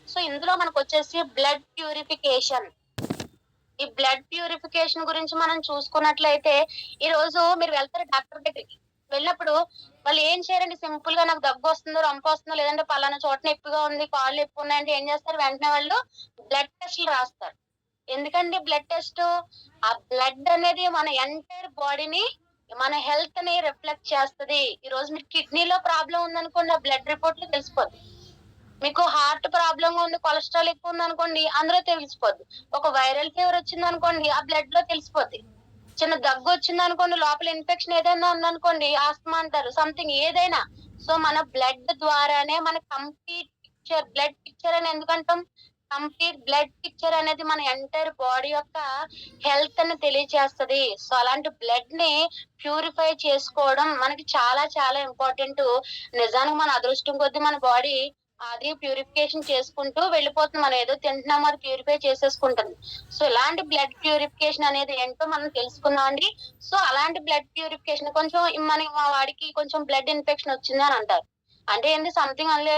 So ఇందులో మనకు వచ్చేసి బ్లడ్ ప్యూరిఫికేషన్. ఈ బ్లడ్ ప్యూరిఫికేషన్ గురించి మనం చూసుకున్నట్లయితే, ఈ రోజు మీరు వెళ్తారు డాక్టర్ దగ్గరికి. వెళ్ళినప్పుడు వాళ్ళు ఏం చేయరండి, సింపుల్ గా నాకు దగ్గొస్తుందో, రంపొస్తుందో, లేదంటే పలానా చోట నొప్పిగా ఉంది, కాళ్ళు నొప్పున్నాయంటే ఏం చేస్తారు? వెంటనే వాళ్ళు బ్లడ్ టెస్ట్‌లు రాస్తారు. ఎందుకండి బ్లడ్ టెస్ట్? ఆ బ్లడ్ అనేది మన ఎంటైర్ బాడీని, మన హెల్త్‌ని రిఫ్లెక్ట్ చేస్తది. ఈ రోజు మీకు కిడ్నీలో ప్రాబ్లమ్ ఉందనుకోండి, ఆ బ్లడ్ రిపోర్ట్‌లో తెలిసిపోద్ది. మీకు హార్ట్ ప్రాబ్లమ్ ఉంది, కొలెస్ట్రాల్ ఎక్కువ ఉందనుకోండి, అందులో తెలిసిపోద్ది. ఒక వైరల్ ఫీవర్ వచ్చిందనుకోండి, ఆ బ్లడ్‌లో తెలిసిపోద్ది. చిన్న దగ్గొచ్చిందనుకోండి, లోపల ఇన్ఫెక్షన్ ఏదైనా ఉందనుకోండి, ఆస్తమా అంటారు. సంథింగ్ ఏదైనా. సో, మన బ్లడ్ ద్వారానే మన కంప్లీట్ పిక్చర్, బ్లడ్ పిక్చర్ అని ఎందుకంటాం? కంప్లీట్ బ్లడ్ పిక్చర్ అనేది మన ఎంటైర్ బాడీ యొక్క హెల్త్‌ని తెలియచేస్తది. సో, అలాంటి బ్లడ్‌ని ప్యూరిఫై చేసుకోవడం మనకి చాలా చాలా ఇంపార్టెంటు. నిజానికి మన అదృష్టం కొద్దీ మన బాడీ అది ప్యూరిఫికేషన్ చేసుకుంటూ వెళ్ళిపోతుంది. మనం ఏదో తింటున్నామో అది ప్యూరిఫై చేసేసుకుంటుంది. సో, ఇలాంటి బ్లడ్ ప్యూరిఫికేషన్ అనేది ఏంటో మనం తెలుసుకుందామండి. సో, అలాంటి బ్లడ్ ప్యూరిఫికేషన్ కొంచెం మా వాడికి కొంచెం బ్లడ్ ఇన్ఫెక్షన్ వచ్చింది అని అంటారు. అంటే ఏంటి, సంథింగ్ అందులో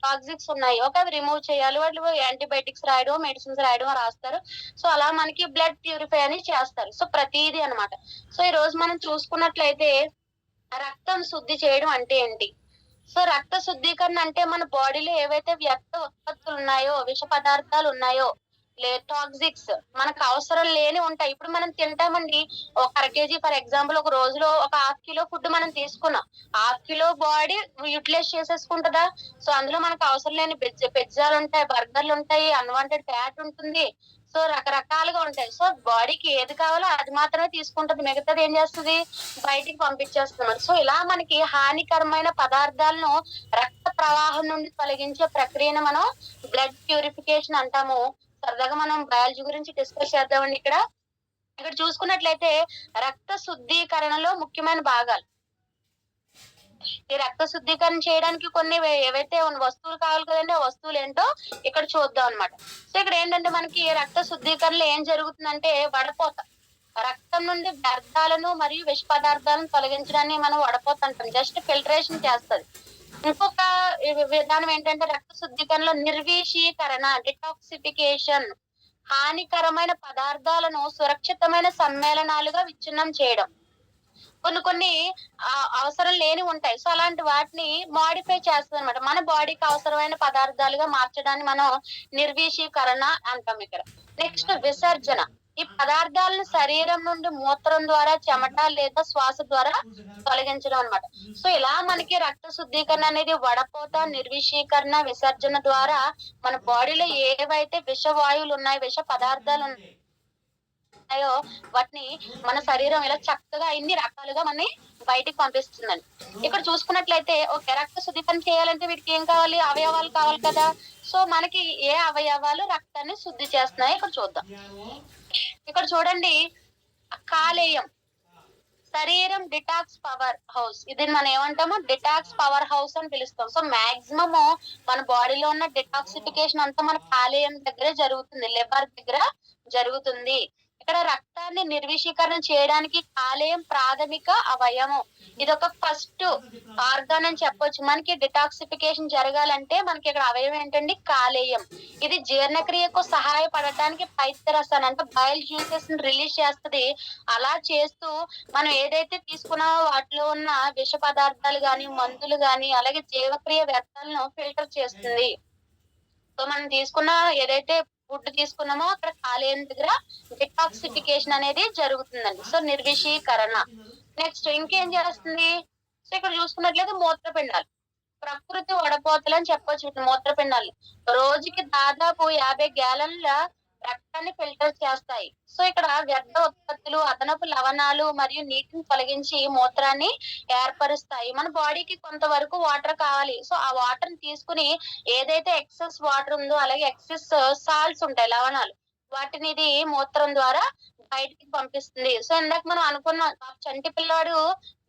టాక్సిక్స్ ఉన్నాయి. ఓకే, అవి రిమూవ్ చేయాలి. వాళ్ళు యాంటీబయాటిక్స్ రాయడం, మెడిసిన్స్ రాయడం రాస్తారు. సో, అలా మనకి బ్లడ్ ప్యూరిఫై అని చేస్తారు. సో, ప్రతీది అన్నమాట. సో, ఈ రోజు మనం చూసుకున్నట్లయితే రక్తం శుద్ధి చేయడం అంటే ఏంటి? సో, రక్త శుద్ధీకరణ అంటే మన బాడీలో ఏవైతే వ్యర్థ ఉత్పత్తులున్నాయో, విష పదార్థాలున్నాయో, టాక్సిక్స్ మనకు అవసరం లేనివి ఉంటాయి. ఇప్పుడు మనం తింటామండి. ఒక అర కేజీ ఫర్ ఎగ్జాంపుల్ ఒక రోజులో ఒక హాఫ్ కిలో ఫుడ్ మనం తీసుకున్నాం. హాఫ్ కిలో బాడీ యుటిలైజ్ చేసేసుకుంటదా? సో, అందులో మనకు అవసరం లేని పిజ్జాలుంటాయి, బర్గర్‌లుంటాయి, అన్‌వాంటెడ్ ఫ్యాట్ ఉంటుంది. సో, రకరకాలుగా ఉంటాయి. సో, బాడీకి ఏది కావాలో అది మాత్రమే తీసుకుంటది. మిగతాది ఏం చేస్తది? బయటికి పంపించేస్తున్నాం. సో, ఇలా మనకి హానికరమైన పదార్థాలను రక్త ప్రవాహం నుండి తొలగించే ప్రక్రియను మనం బ్లడ్ ప్యూరిఫికేషన్ అంటాము. సరదాగా మనం బయాలజీ గురించి డిస్కస్ చేద్దామండి ఇక్కడ. ఇక్కడ చూసుకున్నట్లయితే రక్త శుద్ధీకరణలో ముఖ్యమైన భాగాలు. ఈ రక్త శుద్ధీకరణ చేయడానికి కొన్ని ఏవైతే వస్తువులు కావాలి కదండీ! ఆ వస్తువులేంటో ఇక్కడ చూద్దాం అన్నమాట. సో, ఇక్కడ ఏంటంటే మనకి రక్త శుద్ధీకరణలో ఏం జరుగుతుందంటే వడపోత. రక్తం నుండి వ్యర్థాలను మరియు విష పదార్థాలను తొలగించడాన్ని మనం వడపోత అంటాం. జస్ట్ ఫిల్టరేషన్ చేస్తది. ఇంకొక విధానం ఏంటంటే రక్త శుద్ధీకరణలో నిర్వీషీకరణ, డిటాక్సిఫికేషన్. హానికరమైన పదార్థాలను సురక్షితమైన సమ్మేళనాలుగా విచ్ఛిన్నం చేయడం. కొన్ని కొన్ని అవసరం లేనివి ఉంటాయి. సో, అలాంటి వాటిని మోడిఫై చేస్తదనమాట. మన బాడీకి అవసరమైన పదార్థాలుగా మార్చడాన్ని మనం నిర్వీషీకరణ అంటాం ఇక్కడ. నెక్స్ట్ విసర్జన. ఈ పదార్థాలను శరీరం నుండి మూత్రం ద్వారా, చెమట లేదా శ్వాస ద్వారా తొలగించడం అన్నమాట. సో, ఇలా మనకి రక్త శుద్ధీకరణ అనేది వడపోత, నిర్వీషీకరణ, విసర్జన ద్వారా మన బాడీలో ఏవైతే విషవాయువులు ఉన్నాయి, విష పదార్థాలు ఉన్నాయో వాటిని మన శరీరం ఇలా చక్కగా ఇన్ని రకాలుగా మనని బయటికి పంపిస్తుందండి. ఇక్కడ చూసుకున్నట్లయితే ఓకే, రక్త శుద్ధీకరణ చేయాలంటే వీటికి ఏం కావాలి? అవయవాలు కావాలి కదా! సో, మనకి ఏ అవయవాలు రక్తాన్ని శుద్ధి చేస్తున్నాయో ఇక్కడ చూద్దాం. ఇక్కడ చూడండి, కాలేయం. శరీరం డిటాక్స్ పవర్ హౌస్. ఇది మనం ఏమంటాము? డిటాక్స్ పవర్ హౌస్ అని పిలుస్తాం. సో, మాక్సిమం మన బాడీలో ఉన్న డిటాక్సిఫికేషన్ అంతా మన కాలేయం దగ్గరే జరుగుతుంది. లివర్ దగ్గర జరుగుతుంది. ఇక్కడ రక్తాన్ని నిర్విషీకరణ చేయడానికి కాలేయం ప్రాథమిక అవయవం. ఇదొక ఫస్ట్ ఆర్గాన్ అని చెప్పొచ్చు. మనకి డిటాక్సిఫికేషన్ జరగాలంటే మనకి ఇక్కడ అవయవం ఏంటండి? కాలేయం. ఇది జీర్ణక్రియకు సహాయపడటానికి పైత్యరసాన్ని అంటే బైల్ జ్యూసెస్ ని రిలీజ్ చేస్తది. అలా చేస్తూ మనం ఏదైతే తీసుకున్నామో వాటిలో ఉన్న విష పదార్థాలు గాని, మందులు గాని, అలాగే జీవక్రియ వ్యర్థాలను ఫిల్టర్ చేస్తుంది. సో, మనం తీసుకున్న ఏదైతే ఫుడ్ తీసుకున్నామో అక్కడ కాలేయం దగ్గర డిటాక్సిఫికేషన్ అనేది జరుగుతుందండి. సో, నిర్విషీకరణ. నెక్స్ట్ ఇంకేం చేస్తుంది? సో, ఇక్కడ చూసుకున్నట్లయితే మూత్రపిండాలు. ప్రకృతి వడపోతలని చెప్పొచ్చు వీటిని మూత్రపిండాలు. రోజుకి దాదాపు 50 గ్యాలన్ల రక్తాన్ని ఫిల్టర్ చేస్తాయి. సో, ఇక్కడ వ్యర్థ ఉత్పత్తులు, అదనపు లవణాలు మరియు నీటిని తొలగించి మూత్రాన్ని ఏర్పరుస్తాయి. మన బాడీకి కొంతవరకు వాటర్ కావాలి. సో, ఆ వాటర్‌ని తీసుకొని ఏదైతే ఎక్సెస్ వాటర్ ఉందో అలాగే ఎక్సెస్ సాల్ట్స్ ఉంటాయి, లవణాలు. వాటిని ఇది మూత్రం ద్వారా బయటికి పంపిస్తుంది. సో, ఇందాక మనం అనుకున్నాం చంటి పిల్లాడు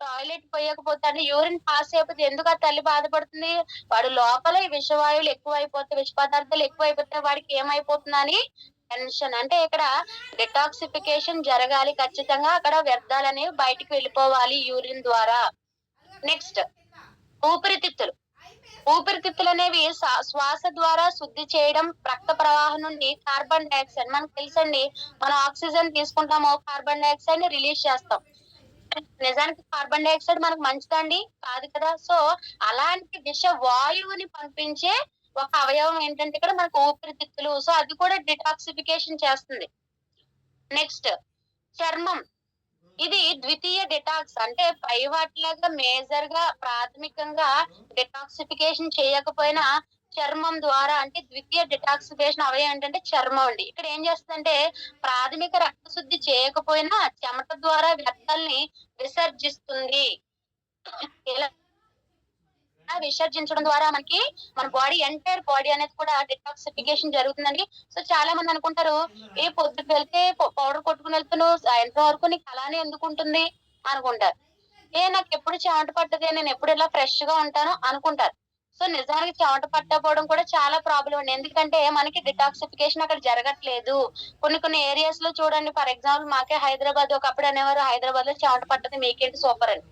టాయిలెట్ పోయకపోతే అంటే యూరిన్ పాస్ అయిపోతే ఎందుకు ఆ తల్లి బాధపడుతుంది? వాడు లోపల ఈ విషవాయువులు ఎక్కువైపోతే, విష పదార్థాలు ఎక్కువైపోతే వాడికి ఏమైపోతుందని టెన్షన్. అంటే ఇక్కడ డిటాక్సిఫికేషన్ జరగాలి ఖచ్చితంగా. అక్కడ వ్యర్థాలనేవి బయటికి వెళ్ళిపోవాలి యూరిన్ ద్వారా. నెక్స్ట్ ఊపిరితిత్తులు. ఊపిరితిత్తులు అనేవి శ్వాస ద్వారా శుద్ధి చేయడం, రక్త ప్రవాహం నుండి కార్బన్ డయాక్సైడ్ మనకు తెలుసండి. మనం ఆక్సిజన్ తీసుకుంటాము, కార్బన్ డయాక్సైడ్ ని రిలీజ్ చేస్తాం. నిజానికి కార్బన్ డయాక్సైడ్ మనకు మంచిదండి? కాదు కదా! సో, అలాంటి విష వాయువుని పంపించే ఒక అవయవం ఏంటంటే ఇక్కడ మనకు ఊపిరితిత్తులు. సో, అది కూడా డిటాక్సిఫికేషన్ చేస్తుంది. నెక్స్ట్ చర్మం. ఇది ద్వితీయ డిటాక్స్ అంటే పై వాటిలాగా మేజర్‌గా ప్రాథమికంగా డిటాక్సిఫికేషన్ చేయకపోయినా చర్మం ద్వారా అంటే ద్వితీయ డిటాక్సిఫికేషన్ అవయవం ఏంటంటే చర్మం అండి. ఇక్కడ ఏం చేస్తదంటే ప్రాథమిక రక్త శుద్ధి చేయకపోయినా చెమట ద్వారా వ్యర్థాల్ని విసర్జిస్తుంది. ఇలా విసర్జించడం ద్వారా మనకి మన ఎంటైర్ బాడీ అనేది కూడా డిటాక్సిఫికేషన్ జరుగుతుందండి. సో చాలా మంది అనుకుంటారు, ఏ పొద్దుకు వెళ్తే పౌడర్ కొట్టుకుని వెళ్తున్నావు సాయంత్రం వరకు నీకు అలానే ఎందుకుంటుంది అనుకుంటారు. నాకెప్పుడు చెమట పట్టదే, నేను ఎప్పుడు ఇలా ఫ్రెష్ గా ఉంటాను అనుకుంటారు. సో నిజానికి చెమట పట్టకపోవడం కూడా చాలా ప్రాబ్లం అండి. ఎందుకంటే మనకి డిటాక్సిఫికేషన్ అక్కడ జరగట్లేదు. కొన్ని కొన్ని ఏరియాస్ లో చూడండి, ఫర్ ఎగ్జాంపుల్ మాకే హైదరాబాద్ ఒకప్పుడు అనేవారు, హైదరాబాద్ లో చెమట పట్టదు మీకేంటి సూపర్ అని.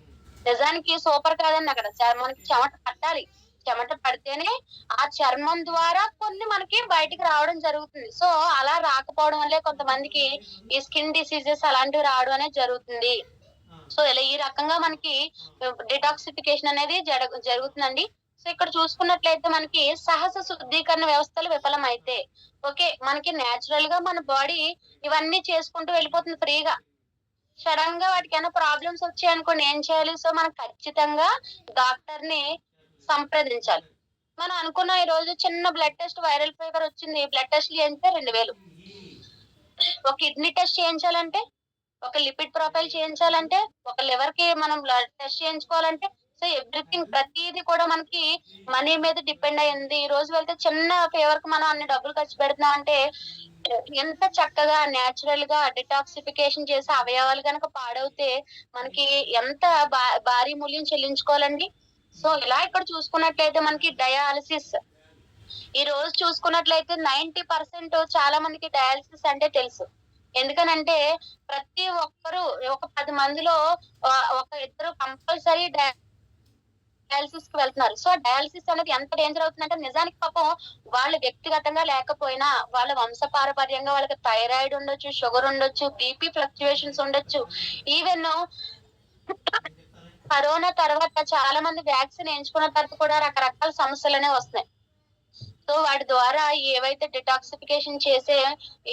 నిజానికి సూపర్ కాదండి అక్కడ. మనకి చెమట పట్టాలి. చెమట పడితేనే ఆ చర్మం ద్వారా కొన్ని మనకి బయటికి రావడం జరుగుతుంది. సో అలా రాకపోవడం వల్లే కొంతమందికి ఈ స్కిన్ డిసీజెస్ అలాంటివి రావడం అనేది జరుగుతుంది. సో ఇలా ఈ రకంగా మనకి డిటాక్సిఫికేషన్ అనేది జరుగుతుందండి. సో ఇక్కడ చూసుకున్నట్లయితే మనకి సహజ శుద్ధీకరణ వ్యవస్థలు విఫలమైతే ఓకే, మనకి నేచురల్ గా మన బాడీ ఇవన్నీ చేసుకుంటూ వెళ్ళిపోతుంది ఫ్రీగా. సడన్ గా వాటికి ఏమైనా ప్రాబ్లమ్స్ వచ్చాయనుకోండి ఏం చేయాలి? సో మనం ఖచ్చితంగా డాక్టర్ ని సంప్రదించాలి. మనం అనుకున్న ఈ రోజు చిన్న బ్లడ్ టెస్ట్ వైరల్ ఫీవర్ వచ్చింది, బ్లడ్ టెస్ట్ చేయించితే 2000. ఒక కిడ్నీ టెస్ట్ చేయించాలంటే, ఒక లిపిడ్ ప్రొఫైల్ చేయించాలంటే, ఒక లివర్ కి మనం బ్లడ్ టెస్ట్ చేయించుకోవాలంటే, సో ఎవ్రీథింగ్ ప్రతిది కూడా మనకి మనీ మీద డిపెండ్ అయ్యింది. ఈ రోజు వెళ్తే చిన్న ఫీవర్ కి మనం అన్ని డబ్బులు ఖర్చు పెడుతున్నాం అంటే ఎంత చక్కగా నేచురల్ గా డిటాక్సిఫికేషన్ చేసే అవయవాలు గనక పాడవుతే మనకి ఎంత భారీ మూల్యం చెల్లించుకోవాలండి. సో ఇలా ఇక్కడ చూసుకున్నట్లయితే మనకి డయాలసిస్. ఈ రోజు చూసుకున్నట్లయితే 90% చాలా మందికి డయాలసిస్ అంటే తెలుసు. ఎందుకనంటే ప్రతి ఒక్కరు ఒక 10 మందిలో ఒక ఇద్దరు కంపల్సరీ డయాలసిస్ కి వెళ్తున్నారు. సో డయాలసిస్ అనేది ఎంత డేంజర్ అవుతుందంటే నిజానికి పాపం వాళ్ళు వ్యక్తిగతంగా లేకపోయినా వాళ్ళ వంశపారపర్యంగా వాళ్ళకి థైరాయిడ్ ఉండొచ్చు, షుగర్ ఉండొచ్చు, బీపీ ఫ్లక్చుయేషన్స్ ఉండొచ్చు. ఈవెన్ కరోనా తర్వాత చాలా మంది వ్యాక్సిన్ ఎంచుకున్న తర్వాత కూడా రకరకాల సమస్యలనే వస్తున్నాయి. సో వాటి ద్వారా ఏవైతే డిటాక్సిఫికేషన్ చేసే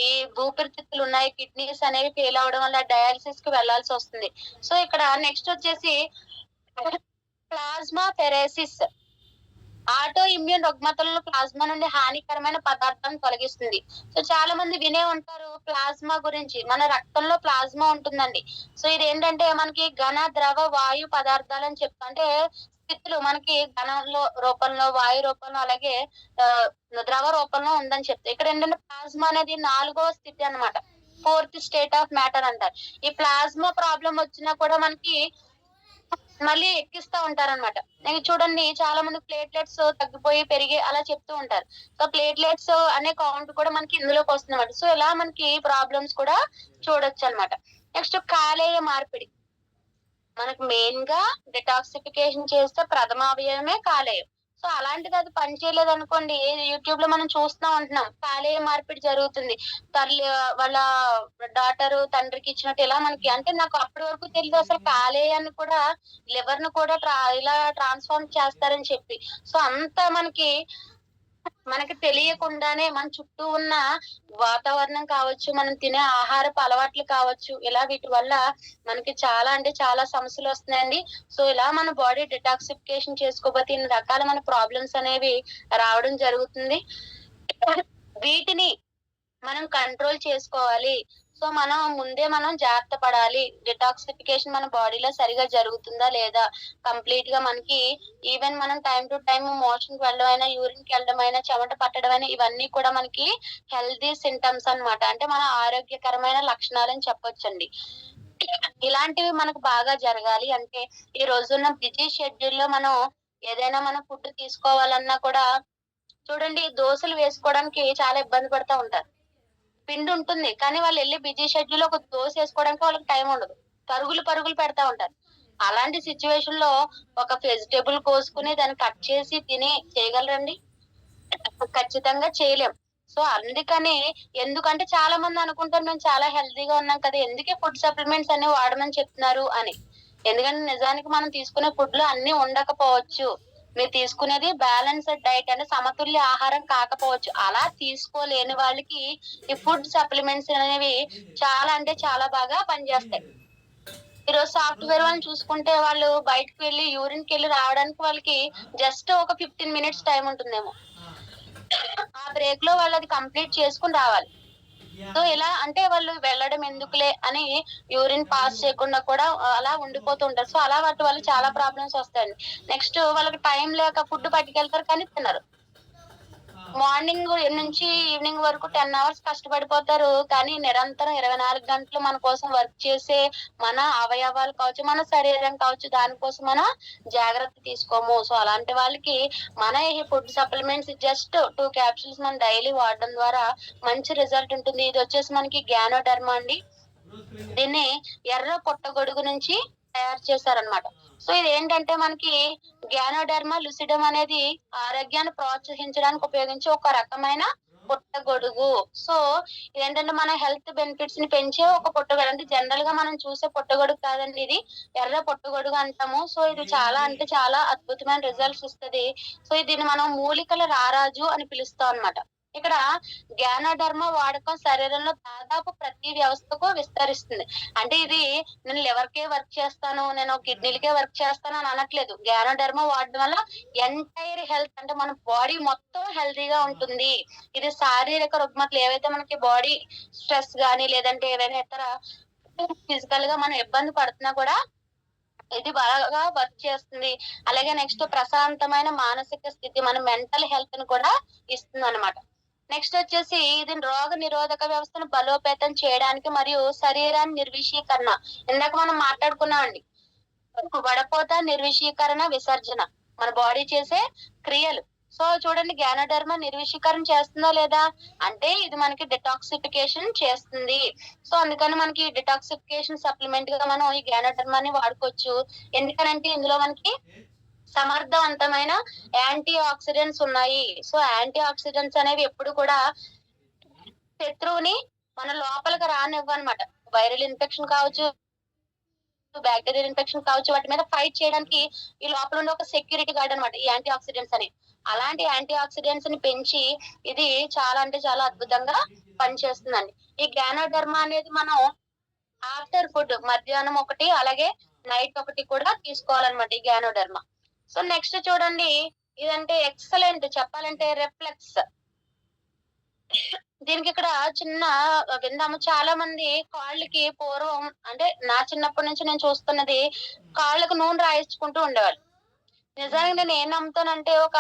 ఈ ఊపిరితిత్తులు ఉన్నాయి, కిడ్నీస్ అనేవి ఫెయిల్ అవడం వల్ల డయాలసిస్ కి వెళ్లాల్సి వస్తుంది. సో ఇక్కడ నెక్స్ట్ వచ్చేసి ప్లాస్మా ఫెరేసిస్. ఆటో ఇమ్యూన్ రుగ్మతలను ప్లాస్మా నుండి హానికరమైన పదార్థాలను తొలగిస్తుంది. సో చాలా మంది వినే ఉంటారు ప్లాస్మా గురించి. మన రక్తంలో ప్లాస్మా ఉంటుందండి. సో ఇదేంటంటే మనకి ఘన, ద్రవ, వాయు పదార్థాలు అని చెప్తా, అంటే స్థితులు మనకి ఘనంలో రూపంలో, వాయు రూపంలో, అలాగే ద్రవ రూపంలో ఉందని చెప్తారు. ఇక్కడ ఏంటంటే ప్లాస్మా అనేది 4వ స్థితి అన్నమాట. 4th స్టేట్ ఆఫ్ మ్యాటర్ అంటారు. ఈ ప్లాస్మా ప్రాబ్లం వచ్చినా కూడా మనకి మళ్ళీ ఎక్కిస్తా ఉంటారన్నమాట. చూడండి చాలా మంది ప్లేట్లెట్స్ తగ్గిపోయి పెరిగి అలా చెప్తూ ఉంటారు. సో ప్లేట్లెట్స్ అనే కౌంట్ కూడా మనకి ఇందులోకి వస్తుందన్నమాట. సో ఇలా మనకి ప్రాబ్లమ్స్ కూడా చూడొచ్చు అన్నమాట. నెక్స్ట్ కాలేయ మార్పిడి. మనకు మెయిన్ గా డిటాక్సిఫికేషన్ చేస్తే ప్రథమ అవయవమే కాలేయం. సో అలాంటిది అది పని చేయలేదు అనుకోండి, యూట్యూబ్ లో మనం చూస్తూ ఉంటున్నాం కాలేయ మార్పిడి జరుగుతుంది. తల్లి వాళ్ళ డాటర్ తండ్రికి ఇచ్చినట్టు ఇలా మనకి, అంటే నాకు అప్పటి వరకు తెలియదు అసలు కాలేయాన్ని కూడా లివర్ ను కూడా ఇలా ట్రాన్స్ఫార్మ్ చేస్తారని చెప్పి. సో అంత మనకి తెలియకుండానే మన చుట్టూ ఉన్న వాతావరణం కావచ్చు, మనం తినే ఆహారపు అలవాట్లు కావచ్చు, ఇలా వీటి వల్ల మనకి చాలా అంటే చాలా సమస్యలు వస్తున్నాయండి. సో ఇలా మన బాడీ డిటాక్సిఫికేషన్ చేసుకోకపోతే ఇన్ని రకాల మన ప్రాబ్లమ్స్ అనేవి రావడం జరుగుతుంది. వీటిని మనం కంట్రోల్ చేసుకోవాలి. సో మనం ముందే జాగ్రత్త పడాలి. డిటాక్సిఫికేషన్ మన బాడీలో సరిగా జరుగుతుందా లేదా, కంప్లీట్ గా మనకి ఈవెన్ మనం టైం టు టైం మోషన్ కి వెళ్ళడం అయినా, యూరిన్ కి వెళ్ళడం అయినా, చెమట పట్టడం అయినా, ఇవన్నీ కూడా మనకి హెల్తీ సింటమ్స్ అన్నమాట. అంటే మన ఆరోగ్యకరమైన లక్షణాలని చెప్పొచ్చండి. ఇలాంటివి మనకు బాగా జరగాలి అంటే ఈ రోజున్న బిజీ షెడ్యూల్ లో మనం ఏదైనా మనం ఫుడ్ తీసుకోవాలన్నా కూడా చూడండి, దోశలు వేసుకోవడానికి చాలా ఇబ్బంది పడతా ఉంటారు. పిండి ఉంటుంది కానీ వాళ్ళు వెళ్ళి బిజీ షెడ్యూల్ ఒక దోశ వేసుకోవడానికి వాళ్ళకి టైం ఉండదు. పరుగులు పరుగులు పెడతా ఉంటారు. అలాంటి సిట్యుయేషన్ లో ఒక వెజిటబుల్ కోసుకుని దాన్ని కట్ చేసి తిని చేయగలరండి? ఖచ్చితంగా చేయలేం. సో, అందుకని ఎందుకంటే చాలా మంది అనుకుంటారు మేము చాలా హెల్తీగా ఉన్నాం కదా! ఎందుకే ఫుడ్ సప్లిమెంట్స్ అన్ని వాడమని చెప్తున్నారు అని. ఎందుకంటే నిజానికి మనం తీసుకునే ఫుడ్‌లో అన్నీ ఉండకపోవచ్చు. మీరు తీసుకునేది బ్యాలెన్స్‌డ్ డైట్ అంటే సమతుల్య ఆహారం కాకపోవచ్చు. అలా తీసుకోలేని వాళ్ళకి ఈ ఫుడ్ సప్లిమెంట్స్ అనేవి చాలా అంటే చాలా బాగా పనిచేస్తాయి. ఈరోజు సాఫ్ట్‌వేర్ వాళ్ళని చూసుకుంటే వాళ్ళు బయటకి వెళ్లి యూరిన్‌కెళ్లి రావడానికి వాళ్ళకి జస్ట్ ఒక 15 మినిట్స్ టైమ్ ఉంటుందేమో. ఆ బ్రేక్‌లో వాళ్ళది కంప్లీట్ చేసుకొని రావాలి. సో, ఇలా అంటే వాళ్ళు వెళ్ళడం ఎందుకులే అని యూరిన్ పాస్ చేయకుండా కూడా అలా ఉండిపోతూ ఉంటారు. సో, అలా వాటి వల్ల చాలా ప్రాబ్లమ్స్ వస్తాయండి. నెక్స్ట్ వాళ్ళకి టైం లేక ఫుడ్ పట్టుకెళ్తారు కానీ తినరు. మార్నింగ్ నుంచి ఈవినింగ్ వరకు 10 అవర్స్ కష్టపడిపోతారు. కానీ నిరంతరం 24 గంటలు మన కోసం వర్క్ చేసే మన అవయవాలు కావచ్చు, మన శరీరం కావచ్చు, దానికోసం మనం జాగ్రత్త తీసుకోము. సో, అలాంటి వాళ్ళకి మన ఈ ఫుడ్ సప్లిమెంట్స్ జస్ట్ 2 క్యాప్సూల్స్ మనం డైలీ వాడడం ద్వారా మంచి రిజల్ట్ ఉంటుంది. ఇదొచ్చేసి మనకి గ్యానోడెర్మా అండి. దీన్ని ఎర్ర పుట్టగొడుగు నుంచి తయారు చేశారనమాట. సో, ఇదేంటంటే మనకి గ్యానోడెర్మా లుసిడమ్ అనేది ఆరోగ్యాన్ని ప్రోత్సహించడానికి ఉపయోగించే ఒక రకమైన పుట్టగొడుగు. సో, ఇదేంటంటే మన హెల్త్ బెనిఫిట్స్‌ని పెంచే ఒక పుట్టగొడుగు. అంటే జనరల్‌గా మనం చూసే పుట్టగొడుగు కాదండి ఇది. ఎర్ర పుట్టగొడుగు అంటాము. సో, ఇది చాలా అంటే చాలా అద్భుతమైన రిజల్ట్స్ ఇస్తది. సో, దీన్ని మనం మూలికల రారాజు అని పిలుస్తాం అనమాట. ఇక్కడ గ్యానోడెర్మా వాడకం శరీరంలో దాదాపు ప్రతి వ్యవస్థకు విస్తరిస్తుంది. అంటే ఇది నేను లివర్‌కే వర్క్ చేస్తాను, నేను కిడ్నీలకే వర్క్ చేస్తాను అని అనట్లేదు. గ్యానోడెర్మా వాడడం వల్ల ఎంటైర్ హెల్త్ అంటే మన బాడీ మొత్తం హెల్తీగా ఉంటుంది. ఇది శారీరక రుగ్మతలు ఏవైతే మనకి బాడీ స్ట్రెస్ గాని, లేదంటే ఏదైనా ఇతర ఫిజికల్‌గా మనం ఇబ్బంది పడుతున్నా కూడా ఇది బాగా వర్క్ చేస్తుంది. అలాగే నెక్స్ట్ ప్రశాంతమైన మానసిక స్థితి మన మెంటల్ హెల్త్‌ని కూడా ఇస్తుందనమాట. నెక్స్ట్ వచ్చేసి ఇది రోగ నిరోధక వ్యవస్థను బలోపేతం చేయడానికి మరియు శరీరాన్ని నిర్విషీకరణ. ఇందాక మనం మాట్లాడుకున్నామండి. వడపోత, నిర్విషీకరణ, విసర్జన. మన బాడీ చేసే క్రియలు. సో, చూడండి గ్యానోడెర్మా నిర్విషీకరణ చేస్తుందా లేదా? అంటే ఇది మనకి డిటాక్సిఫికేషన్ చేస్తుంది. సో, అందుకని మనకి డిటాక్సిఫికేషన్ సప్లిమెంట్‌గా మనం ఈ గ్యానోడెర్మాని వాడుకోవచ్చు. ఎందుకనంటే ఇందులో మనకి సమర్థవంతమైన యాంటీ ఆక్సిడెంట్స్ ఉన్నాయి. సో, యాంటీ ఆక్సిడెంట్స్ అనేవి ఎప్పుడు కూడా శత్రువుని మన లోపలికి రానివ్వనమాట. వైరల్ ఇన్ఫెక్షన్ కావచ్చు, బాక్టీరియల్ ఇన్ఫెక్షన్ కావచ్చు, వాటి మీద ఫైట్ చేయడానికి ఈ లోపల ఉండే ఒక సెక్యూరిటీ గార్డ్ అన్నమాట. ఈ యాంటీ ఆక్సిడెంట్స్ అనేవి. అలాంటి యాంటీ ఆక్సిడెంట్స్ ని పెంచి ఇది చాలా అంటే చాలా అద్భుతంగా పనిచేస్తుందండి. ఈ గ్యానోడెర్మా అనేది మనం ఆఫ్టర్ ఫుడ్ మధ్యాహ్నం ఒకటి, అలాగే నైట్ ఒకటి కూడా తీసుకోవాలన్నమాట ఈ గ్యానోడెర్మా. సో, నెక్స్ట్ చూడండి ఇదంటే ఎక్సలెంట్ చెప్పాలంటే రిఫ్లెక్స్. దీనికిక్కడ చిన్న విందాము. చాలా మంది కాళ్ళకి పూర్వం అంటే నా చిన్నప్పటి నుంచి నేను చూస్తున్నది కాళ్ళకి నూనె రాయించుకుంటూ ఉండేవాళ్ళు. నిజానికి నేనేం నమ్ముతానంటే ఒక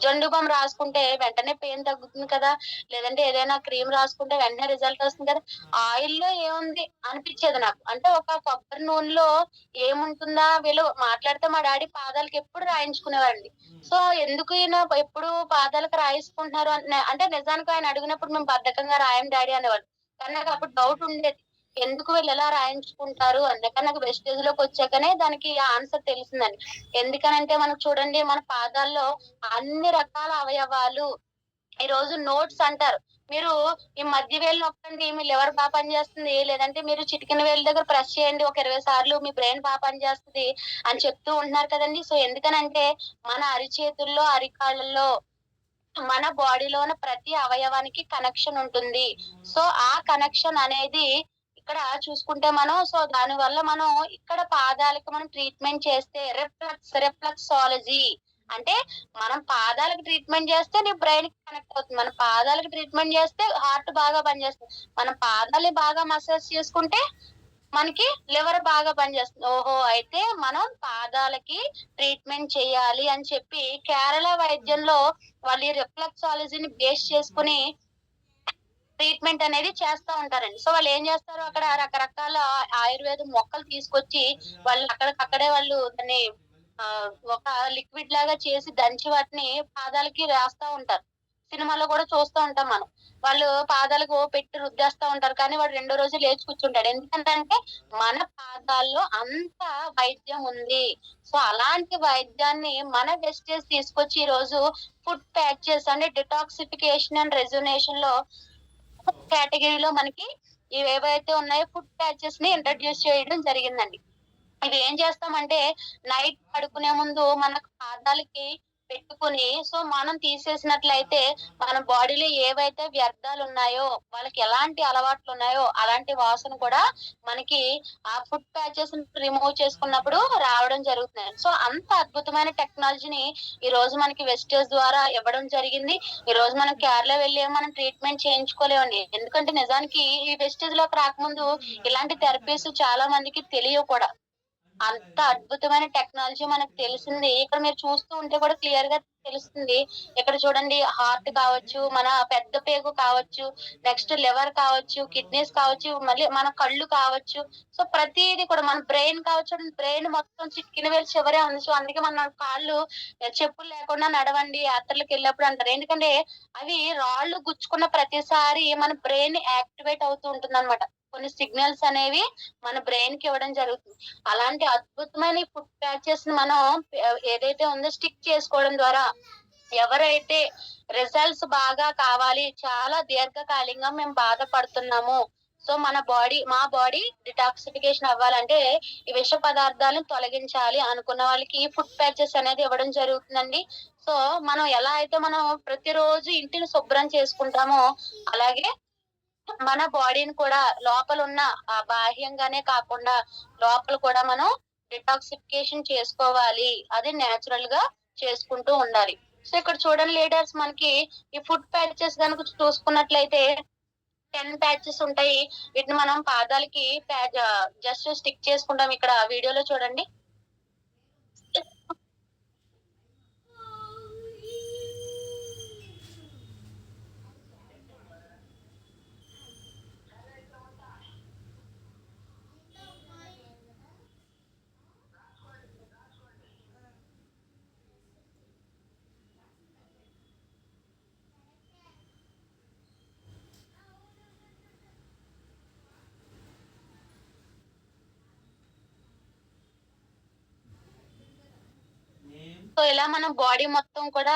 జండు బామ్ రాసుకుంటే వెంటనే పెయిన్ తగ్గుతుంది కదా! లేదంటే ఏదైనా క్రీమ్ రాసుకుంటే వెంటనే రిజల్ట్ వస్తుంది కదా! ఆయిల్‌లో ఏముంది అనిపిచ్చేది నాకు. అంటే ఒక కొబ్బరి నూనెలో ఏముంటుందా? వీళ్ళు మాట్లాడితే మా డ్యాడీ పాదాలకి ఎప్పుడు రాయించుకునేవారండి. సో, ఎందుకు ఈయన ఎప్పుడు పాదాలకు రాయేసుకుంటున్నారు అంటే నిజానికి ఆయన అడిగినప్పుడు మేము బద్ధకంగా రాయం డ్యాడీ అనేవాళ్ళు. కానీ నాకప్పుడు డౌట్ ఉండేది. ఎందుకు వీళ్ళిలా రాయించుకుంటారు అని. కానీ నాకు వెస్టేజ్‌లోకొచ్చాకనే దానికి ఆన్సర్ తెలిసిందండి. ఎందుకనంటే మనకు చూడండి మన పాదాల్లో అన్ని రకాల అవయవాలు ఈరోజు నోట్స్ అంటారు. మీరు ఈ మధ్య వేలు నొక్కండి మీ లివర్ పనిచేస్తుంది. లేదంటే మీరు చిటికెన వేలు దగ్గర ప్రెస్ చేయండి ఒక 20 సార్లు మీ బ్రెయిన్ పనిచేస్తది అని చెప్తూ ఉంటున్నారు కదండీ! సో, ఎందుకనంటే మన అరిచేతుల్లో, అరికాళ్ళల్లో మన బాడీలోన ప్రతి అవయవానికి కనెక్షన్ ఉంటుంది. సో, ఆ కనెక్షన్ అనేది ఇక్కడ చూసుకుంటే మనం సో, దానివల్ల మనం ఇక్కడ పాదాలకి మనం ట్రీట్మెంట్ చేస్తే రిఫ్లెక్సాలజీ అంటే మనం పాదాలకు ట్రీట్మెంట్ చేస్తే నీ బ్రెయిన్‌కి కనెక్ట్ అవుతుంది. మన పాదాలకు ట్రీట్మెంట్ చేస్తే హార్ట్ బాగా పనిచేస్తుంది. మనం పాదాల్ని బాగా మసాజ్ చేసుకుంటే మనకి లివర్ బాగా పనిచేస్తుంది. ఓహో! అయితే మనం పాదాలకి ట్రీట్మెంట్ చేయాలి అని చెప్పి కేరళ వైద్యంలో వాళ్ళు ఈ రిఫ్లెక్సాలజీని బేస్ చేసుకొని ట్రీట్మెంట్ అనేది చేస్తా ఉంటారండి. సో, వాళ్ళేం జేస్తారు అక్కడ రకరకాల ఆయుర్వేదం మొక్కలు తీసుకొచ్చి వాళ్ళు అక్కడికక్కడే వాళ్ళు దాన్ని ఒక లిక్విడ్ లాగా చేసి దంచి వాటిని పాదాలకి రాస్తా ఉంటారు. సినిమాలో కూడా చూస్తూ ఉంటాం మనం. వాళ్ళు పాదాలకు పెట్టి రుద్దేస్తా ఉంటారు. కానీ వాడు రెండో రోజు లేచి కూర్చుంటాడు. ఎందుకంటే మన పాదాల్లో అంత వైద్యం ఉంది. సో అలాంటి వైద్యాన్ని మన వెస్టేజ్ తీసుకొచ్చి ఈరోజు ఫుడ్ ప్యాచెస్ అంటే డిటాక్సిఫికేషన్ అండ్ రెజొనేషన్ లో కేటగిరీలో మనకి ఇవేవైతే ఉన్నాయో ఫుడ్ ప్యాచెస్ ని ఇంట్రడ్యూస్ చేయడం జరిగిందండి. ఇవి ఏం చేస్తామంటే నైట్ పడుకునే ముందు మన పాదాలకి పెట్టుకుని సో మనం తీసేసినట్లయితే మన బాడీలో ఏవైతే వ్యర్థాలు ఉన్నాయో వాళ్ళకి ఎలాంటి అలవాట్లు ఉన్నాయో అలాంటి వాసన కూడా మనకి ఆ ఫుడ్ ప్యాచెస్ రిమూవ్ చేసుకున్నప్పుడు రావడం జరుగుతుంది. సో అంత అద్భుతమైన టెక్నాలజీని ఈ రోజు మనకి వెస్టేజ్ ద్వారా ఇవ్వడం జరిగింది. ఈ రోజు మనం కేరళ వెళ్ళి మనం ట్రీట్మెంట్ చేయించుకోలేమండి. ఎందుకంటే నిజానికి ఈ వెస్టేజ్ లోకి రాకముందు ఇలాంటి థెరపీస్ చాలా మందికి తెలియవు కూడా. అంత అద్భుతమైన టెక్నాలజీ మనకు తెలిసింది. ఇక్కడ మీరు చూస్తూ ఉంటే కూడా క్లియర్ గా తెలుస్తుంది. ఇక్కడ చూడండి హార్ట్ కావచ్చు, మన పెద్ద పేగు కావచ్చు, నెక్స్ట్ లివర్ కావచ్చు, కిడ్నీస్ కావచ్చు, మళ్ళీ మన కళ్ళు కావచ్చు. సో ప్రతిది కూడా మన బ్రెయిన్ కావచ్చు. బ్రెయిన్ మొత్తం చిటికిన వేలు చివరే ఉంది. సో అందుకే మన కాళ్ళు చెప్పులు లేకుండా నడవండి యాత్రలకు వెళ్ళినప్పుడు అంటారు. ఎందుకంటే అవి రాళ్ళు గుచ్చుకున్న ప్రతిసారి మన బ్రెయిన్ యాక్టివేట్ అవుతూ ఉంటుందన్నమాట. కొన్ని సిగ్నల్స్ అనేవి మన బ్రెయిన్ కి ఇవ్వడం జరుగుతుంది. అలాంటి అద్భుతమైన ఈ ఫుడ్ ప్యాచెస్ ని మనం ఏదైతే ఉందో స్టిక్ చేసుకోవడం ద్వారా ఎవరైతే రిజల్ట్స్ బాగా కావాలి, చాలా దీర్ఘకాలికంగా మేము బాధపడుతున్నాము, సో మా బాడీ డిటాక్సిఫికేషన్ అవ్వాలంటే ఈ విష పదార్థాలను తొలగించాలి అనుకున్న వాళ్ళకి ఈ ఫుడ్ ప్యాచెస్ అనేది ఇవ్వడం జరుగుతుందండి. సో మనం ఎలా అయితే మనం ప్రతిరోజు ఇంటిని శుభ్రం చేసుకుంటామో అలాగే మన బాడీని కూడా లోపల ఉన్న బాహ్యంగానే కాకుండా లోపల కూడా మనం డిటాక్సిఫికేషన్ చేసుకోవాలి. అది నేచురల్ గా చేసుకుంటూ ఉండాలి. సో ఇక్కడ చూడండి లీడర్స్, మనకి ఈ ఫుడ్ ప్యాచెస్ కనుక చూసుకున్నట్లయితే 10 ప్యాచెస్ ఉంటాయి. వీటిని మనం పాదాలకి జస్ట్ స్టిక్ చేసుకుంటాం. ఇక్కడ వీడియోలో చూడండి. సో ఇలా మనం బాడీ మొత్తం కూడా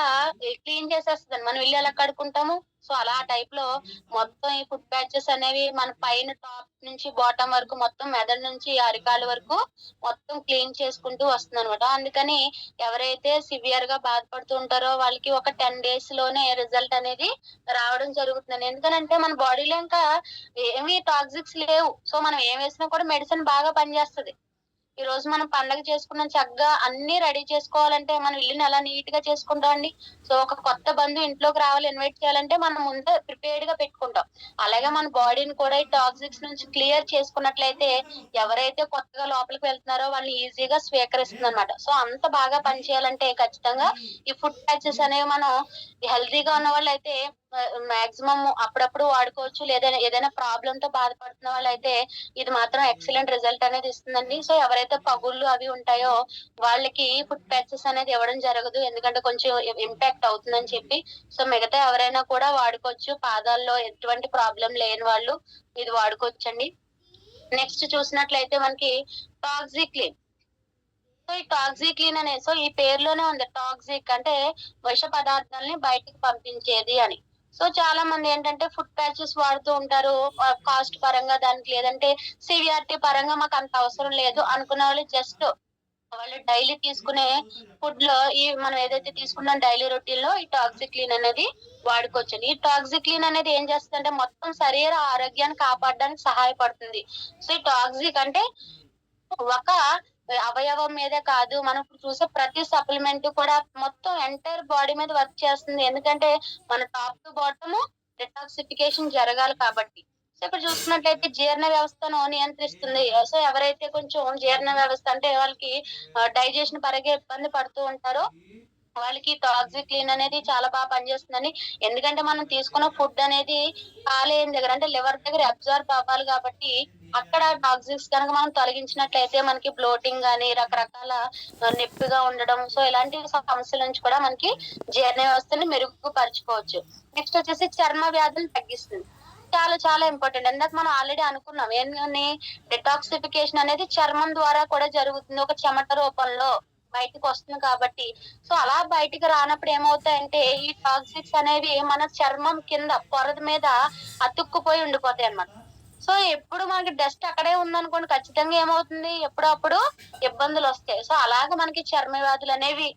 క్లీన్ చేసేస్తుంది. మనం ఇల్లు ఎలా కడుక్కుంటాము సో అలా టైప్ లో మొత్తం ఈ ఫుడ్ ప్యాచెస్ అనేవి మన పైన టాప్ నుంచి బాటం వరకు మొత్తం మెదడు నుంచి అరికాల వరకు మొత్తం క్లీన్ చేసుకుంటూ వస్తుంది అనమాట. అందుకని ఎవరైతే సివియర్ గా బాధపడుతూ ఉంటారో వాళ్ళకి ఒక 10 days లోనే రిజల్ట్ అనేది రావడం జరుగుతుంది. ఎందుకనంటే మన బాడీలో ఇంకా ఏమీ టాక్సిక్స్ లేవు. సో మనం ఏం వేసినా కూడా మెడిసిన్ బాగా పనిచేస్తుంది. ఈ రోజు మనం పండగ చేసుకున్నాం, చక్కగా అన్ని రెడీ చేసుకోవాలంటే మనం ఇల్లుని ఎలా నీట్ గా చేసుకుంటాం అండి. సో ఒక కొత్త బంధు ఇంట్లోకి రావాలి, ఇన్వైట్ చేయాలంటే మనం ముందే ప్రిపేర్డ్ గా పెట్టుకుంటాం. అలాగే మన బాడీని కూడా ఈ టాక్సిక్స్ నుంచి క్లియర్ చేసుకున్నట్లయితే ఎవరైతే కొత్తగా లోపలికి వెళ్తున్నారో వాళ్ళని ఈజీగా స్వీకరిస్తుంది అనమాట. సో అంత బాగా పనిచేయాలంటే ఖచ్చితంగా ఈ ఫుడ్ ప్యాచెస్ అనేవి మనం హెల్తీగా ఉన్న వాళ్ళు అయితే మాక్సిమం అప్పుడప్పుడు వాడుకోవచ్చు. లేదా ఏదైనా ప్రాబ్లమ్ తో బాధపడుతున్న వాళ్ళైతే ఇది మాత్రం ఎక్సలెంట్ రిజల్ట్ అనేది ఇస్తుందండి. సో ఎవరైతే పగుళ్ళు అవి ఉంటాయో వాళ్ళకి ఫుడ్ ప్యాచెస్ అనేది ఇవ్వడం జరగదు. ఎందుకంటే కొంచెం ఇంపాక్ట్ అవుతుందని చెప్పి. సో మిగతా ఎవరైనా కూడా వాడుకోవచ్చు. పాదాల్లో ఎటువంటి ప్రాబ్లం లేని వాళ్ళు ఇది వాడుకోవచ్చండి. నెక్స్ట్ చూసినట్లయితే మనకి టాక్సిక్లిన్. సో ఈ టాక్సిక్లిన్ అనే సో ఈ పేరులోనే ఉంది, టాక్సిక్ అంటే విష పదార్థాలని బయటికి పంపించేది అని. సో చాలా మంది ఏంటంటే ఫుడ్ ప్యాచెస్ వాడుతూ ఉంటారు కాస్ట్ పరంగా, దానికి లేదంటే సివియారిటీ పరంగా మాకు అంత అవసరం లేదు అనుకున్న వాళ్ళు జస్ట్ వాళ్ళు డైలీ తీసుకునే ఫుడ్ లో ఈ మనం ఏదైతే తీసుకున్నాం డైలీ రొటీన్ లో ఈ టాక్సిక్లిన్ అనేది వాడుకోవచ్చు. ఈ టాక్సిక్లిన్ అనేది ఏం చేస్తుందంటే మొత్తం శరీర ఆరోగ్యాన్ని కాపాడడానికి సహాయపడుతుంది. సో ఈ టాక్సిక్ అంటే ఒక అవయవం మీదే కాదు, మనం ఇప్పుడు చూసే ప్రతి సప్లిమెంట్ కూడా మొత్తం ఎంటైర్ బాడీ మీద వర్క్ చేస్తుంది. ఎందుకంటే మన టాప్ టు బాటమ్ డిటాక్సిఫికేషన్ జరగాలి కాబట్టి. సో ఇక్కడ చూసుకున్నట్లయితే జీర్ణ వ్యవస్థను నియంత్రిస్తుంది. సో ఎవరైతే కొంచెం జీర్ణ వ్యవస్థ అంటే వాళ్ళకి డైజెషన్ పరంగా ఇబ్బంది పడుతూ ఉంటారో వాళ్ళకి టాక్సిక్లిన్ అనేది చాలా బాగా పనిచేస్తుందని. ఎందుకంటే మనం తీసుకున్న ఫుడ్ అనేది కాలేయం దగ్గర అంటే లివర్ దగ్గర అబ్జర్వ్ అవ్వాలి కాబట్టి అక్కడ టాక్సిక్స్ కనుక మనం తొలగించినట్లయితే మనకి బ్లోటింగ్ గాని, రకరకాల నొప్పిగా ఉండడం, సో ఇలాంటి సమస్యల నుంచి కూడా మనకి జీర్ణ వ్యవస్థని మెరుగుపరుచుకోవచ్చు. నెక్స్ట్ వచ్చేసి చర్మ వ్యాధులు తగ్గిస్తుంది. చాలా చాలా ఇంపార్టెంట్. ఇందాక మనం ఆల్రెడీ అనుకున్నాం. ఏంటని డిటాక్సిఫికేషన్ అనేది చర్మం ద్వారా కూడా జరుగుతుంది. ఒక చెమట రూపంలో బయటకొస్తుంది కాబట్టి. సో అలా బయటికి రానప్పుడు ఏమవుతాయంటే ఈ టాక్సిక్స్ అనేవి మన చర్మం కింద పొర మీద అతుక్కుపోయి ఉండిపోతాయన్నమాట. సో ఎప్పుడు మనకి డస్ట్ అక్కడే ఉందనుకోండి ఖచ్చితంగా ఏమవుతుంది ఎప్పుడప్పుడు ఇబ్బందులొస్తాయి. సో అలాగ మనకి చర్మ వ్యాధులనేవి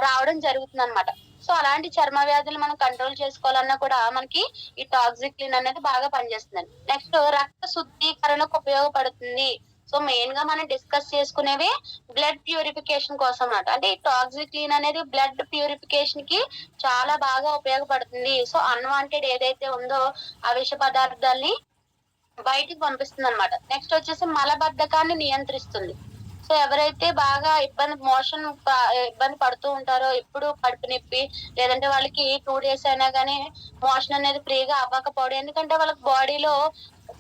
రావడం జరుగుతుందన్నమాట. సో అలాంటి చర్మ వ్యాధులు మనం కంట్రోల్ చేసుకోవాలన్నా కూడా మనకి ఈ టాక్సిక్ క్లీన్ అనేది బాగా పనిచేస్తుందండి. నెక్స్ట్ రక్త శుద్ధీకరణకు ఉపయోగపడుతుంది. సో మెయిన్ గా మనం డిస్కస్ చేసుకునేవి బ్లడ్ ప్యూరిఫికేషన్ కోసం అన్నమాట. అంటే ఈ టాక్సిక్ క్లీన్ అనేది బ్లడ్ ప్యూరిఫికేషన్ కి చాలా బాగా ఉపయోగపడుతుంది. సో అన్వాంటెడ్ ఏదైతే ఉందో ఆ విష పదార్థాల్ని బయటికి పంపిస్తుంది అనమాట. నెక్స్ట్ వచ్చేసి మలబద్ధకాన్ని నియంత్రిస్తుంది. సో ఎవరైతే బాగా ఇబ్బంది పడుతూ ఉంటారో, ఎప్పుడు కడుపు నొప్పి లేదంటే వాళ్ళకి 2 days అయినా గానీ మోషన్ అనేది ఫ్రీగా అవ్వకపోవడం. ఎందుకంటే వాళ్ళకి బాడీలో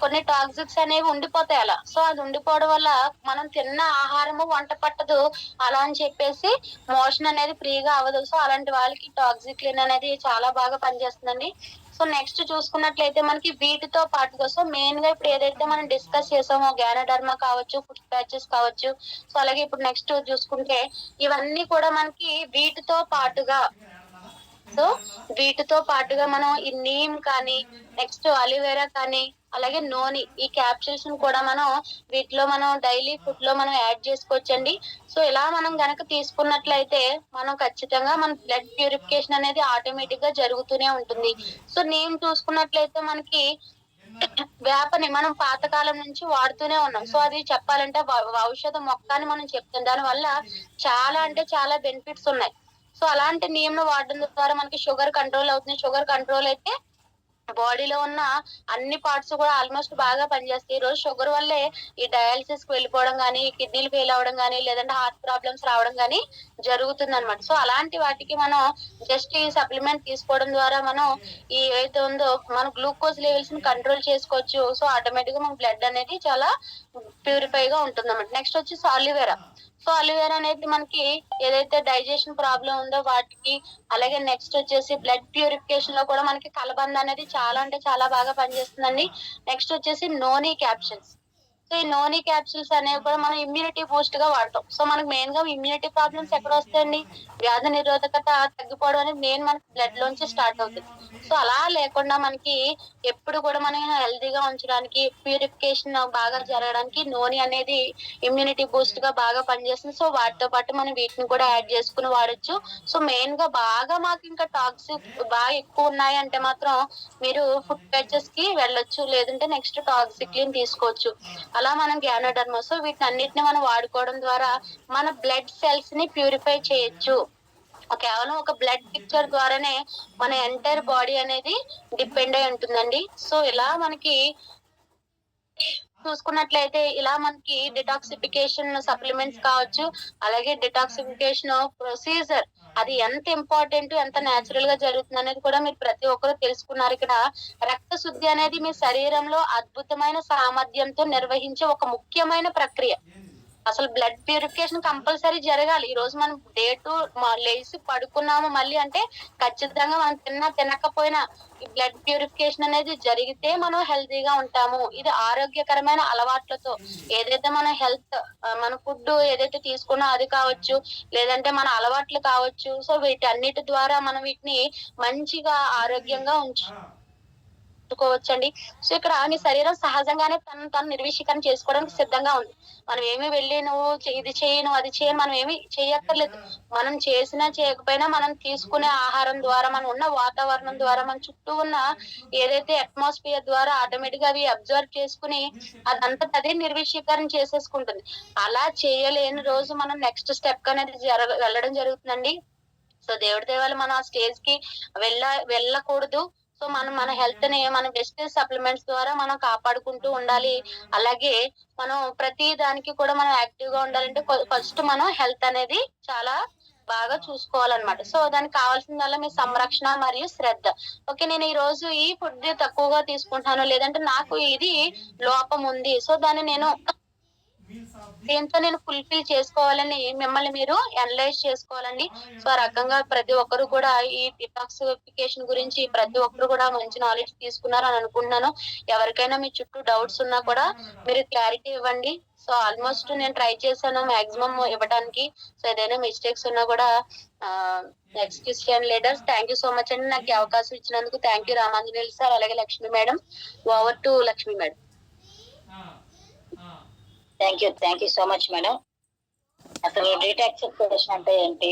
కొన్ని టాక్సిక్స్ అనేవి ఉండిపోతాయి అలా. సో అది ఉండిపోవడం వల్ల మనం తిన్న ఆహారము వంట పట్టదు. అలా అని చెప్పేసి మోషన్ అనేది ఫ్రీగా అవ్వదు. సో అలాంటి వాళ్ళకి టాక్సిక్ క్లీన్ అనేది చాలా బాగా పనిచేస్తుందండి. సో నెక్స్ట్ చూసుకున్నట్లయితే మనకి వీటితో పాటుగా సో మెయిన్ గా ఇప్పుడు ఏదైతే మనం డిస్కస్ చేసామో గ్యానోడర్మా కావచ్చు, ఫుట్ ప్యాచెస్ కావచ్చు, సో అలాగే ఇప్పుడు నెక్స్ట్ చూసుకుంటే ఇవన్నీ కూడా మనకి వీటితో పాటుగా మనం ఈ నీమ్ కానీ, నెక్స్ట్ అలోవెరా కానీ, అలాగే నోని ఈ క్యాప్సూల్స్ ని కూడా మనం వీటిలో మనం డైలీ ఫుడ్ లో మనం యాడ్ చేసుకోవచ్చండి. సో ఇలా మనం గనక తీసుకున్నట్లయితే మనం ఖచ్చితంగా మన బ్లడ్ ప్యూరిఫికేషన్ అనేది ఆటోమేటిక్ గా జరుగుతూనే ఉంటుంది. సో నీమ్ చూసుకున్నట్లయితే మనకి వేపని మనం పాతకాలం నుంచి వాడుతూనే ఉన్నాం. సో అది చెప్పాలంటే ఔషధ మొక్క అని మనం చెప్తాం. దాని వల్ల చాలా అంటే చాలా బెనిఫిట్స్ ఉన్నాయి. సో అలాంటి నీమ్ ను వాడడం ద్వారా మనకి షుగర్ కంట్రోల్ అవుతుంది. షుగర్ కంట్రోల్ అయితే బాడీలో ఉన్న అన్ని పార్ట్స్ కూడా ఆల్మోస్ట్ బాగా పనిచేస్తాయి. ఈ రోజు షుగర్ వల్లే ఈ డయాలిసిస్ కి వెళ్ళిపోవడం గానీ, కిడ్నీలు ఫెయిల్ అవ్వడం గానీ, లేదంటే హార్ట్ ప్రాబ్లమ్స్ రావడం గానీ జరుగుతుంది అనమాట. సో అలాంటి వాటికి మనం జస్ట్ ఈ సప్లిమెంట్ తీసుకోవడం ద్వారా మనం ఈ ఏదైతే ఉందో మన గ్లూకోజ్ లెవెల్స్ ని కంట్రోల్ చేసుకోవచ్చు. సో ఆటోమేటిక్ గా మన బ్లడ్ అనేది చాలా ప్యూరిఫై గా ఉంటుంది అన్నమాట. నెక్స్ట్ వచ్చేసి అలోవెరా. సో అలోవెరా అనేది మనకి ఏదైతే డైజెషన్ ప్రాబ్లం ఉందో వాటికి, అలాగే నెక్స్ట్ వచ్చేసి బ్లడ్ ప్యూరిఫికేషన్ లో కూడా మనకి కలబంద అనేది చాలా అంటే చాలా బాగా పనిచేస్తుందండి. నెక్స్ట్ వచ్చేసి నోని క్యాప్సూల్స్. సో ఈ నోని క్యాప్సూల్స్ అనేవి కూడా మనం ఇమ్యూనిటీ బూస్ట్ గా వాడతాం. సో మనకి మెయిన్ గా ఇమ్యూనిటీ ప్రాబ్లమ్స్ ఎక్కడ వస్తాయండి? వ్యాధి నిరోధకత తగ్గిపోవడం అనేది మెయిన్ మనకి బ్లడ్ లోంచి స్టార్ట్ అవుతుంది. సో అలా లేకుండా మనకి ఎప్పుడు కూడా మనం హెల్తీగా ఉంచడానికి, ప్యూరిఫికేషన్ బాగా జరగడానికి నోని అనేది ఇమ్యూనిటీ బూస్ట్ గా బాగా పనిచేస్తుంది. సో వాటితో పాటు మనం వీటిని కూడా యాడ్ చేసుకుని వాడొచ్చు. సో మెయిన్ గా బాగా మాకు ఇంకా టాక్సిక్ బాగా ఎక్కువ ఉన్నాయి అంటే మాత్రం మీరు ఫుడ్ ప్యాచెస్ కి వెళ్ళొచ్చు. లేదంటే నెక్స్ట్ టాక్సిక్ క్లీన్ తీసుకోవచ్చు. అలా మనం గ్యానోడర్మా సో వీటన్నిటిని మనం వాడుకోవడం ద్వారా మన బ్లడ్ సెల్స్ ని ప్యూరిఫై చేయొచ్చు. కేవలం ఒక బ్లడ్ పిక్చర్ ద్వారానే మన ఎంటైర్ బాడీ అనేది డిపెండ్ అయి ఉంటుందండి. సో ఇలా మనకి చూసుకున్నట్లయితే ఇలా మనకి డిటాక్సిఫికేషన్ సప్లిమెంట్స్ కావచ్చు, అలాగే డిటాక్సిఫికేషన్ ప్రొసీజర్ అది ఎంత ఇంపార్టెంట్, ఎంత నేచురల్ గా జరుగుతుంది అనేది కూడా మీరు ప్రతి ఒక్కరు తెలుసుకున్నారు. ఇక్కడ రక్త శుద్ధి అనేది మీ శరీరంలో అద్భుతమైన సామర్థ్యంతో నిర్వహించే ఒక ముఖ్యమైన ప్రక్రియ. అసలు బ్లడ్ ప్యూరిఫికేషన్ కంపల్సరీ జరగాలి. ఈ రోజు మనం డే టు లేచి పడుకున్నాము మళ్ళీ అంటే ఖచ్చితంగా మనం తినకపోయినా ఈ బ్లడ్ ప్యూరిఫికేషన్ అనేది జరిగితే మనం హెల్తీగా ఉంటాము. ఇది ఆరోగ్యకరమైన అలవాట్లతో ఏదైతే మన హెల్త్ మన ఫుడ్ ఏదైతే తీసుకున్నా అది కావచ్చు, లేదంటే మన అలవాట్లు కావచ్చు. సో వీటన్నిటి ద్వారా మనం వీటిని మంచిగా ఆరోగ్యంగా ఉంచుకోవచ్చండి. సో ఇక్కడ నీ శరీరం సహజంగానే తను నిర్విషీకరణ చేసుకోవడానికి సిద్ధంగా ఉంది. మనం ఏమి వెళ్ళి నువ్వు ఇది చేయను అది చేయను మనం ఏమి చేయక్కర్లేదు. మనం చేసినా చేయకపోయినా మనం తీసుకునే ఆహారం ద్వారా, మనం ఉన్న వాతావరణం ద్వారా, మన చుట్టూ ఉన్న ఏదైతే అట్మాస్ఫియర్ ద్వారా ఆటోమేటిక్ గా అవి అబ్జర్వ్ చేసుకుని అదంతా అదే నిర్విషీకరణ చేసేసుకుంటుంది. అలా చేయలేని రోజు మనం నెక్స్ట్ స్టెప్ అనేది వెళ్ళడం జరుగుతుందండి. సో దేవుడి దయ వల్ల మనం ఆ స్టేజ్ కి వెళ్ళకూడదు. సో మనం మన హెల్త్ ని మన బెస్ట్ సప్లిమెంట్స్ ద్వారా మనం కాపాడుకుంటూ ఉండాలి. అలాగే మనం ప్రతి దానికి కూడా మనం యాక్టివ్ గా ఉండాలంటే ఫస్ట్ మనం హెల్త్ అనేది చాలా బాగా చూసుకోవాలన్నమాట. సో దానికి కావాల్సిందల్లా మీ సంరక్షణ మరియు శ్రద్ధ. ఓకే, నేను ఈ రోజు ఈ ఫుడ్ తక్కువగా తీసుకుంటున్నాను, లేదంటే నాకు ఇది లోపం ఉంది, సో దాన్ని నేను దీంతో నేను ఫుల్ఫిల్ చేసుకోవాలని మిమ్మల్ని మీరు అనలైజ్ చేసుకోవాలండి. సో ఆ రకంగా ప్రతి ఒక్కరు కూడా ఈ డిటాక్సిఫికేషన్ గురించి ప్రతి ఒక్కరు కూడా మంచి నాలెడ్జ్ తీసుకున్నారు అని అనుకుంటున్నాను. ఎవరికైనా మీ చుట్టూ డౌట్స్ ఉన్నా కూడా మీరు క్లారిటీ ఇవ్వండి. సో ఆల్మోస్ట్ నేను ట్రై చేశాను మాక్సిమం ఇవ్వడానికి. సో ఏదైనా మిస్టేక్స్ ఉన్నా కూడా ఎక్స్క్యూజ్ చేయండి leaders. Thank you so much అండి నాకు ఈ అవకాశం ఇచ్చినందుకు. థ్యాంక్ యూ రామాంజనేయులు సార్, అలాగే Lakshmi madam. Over to Lakshmi madam. Thank you so much madam. అసలు డీటాక్సిఫికేషన్ అంటే ఏంటి,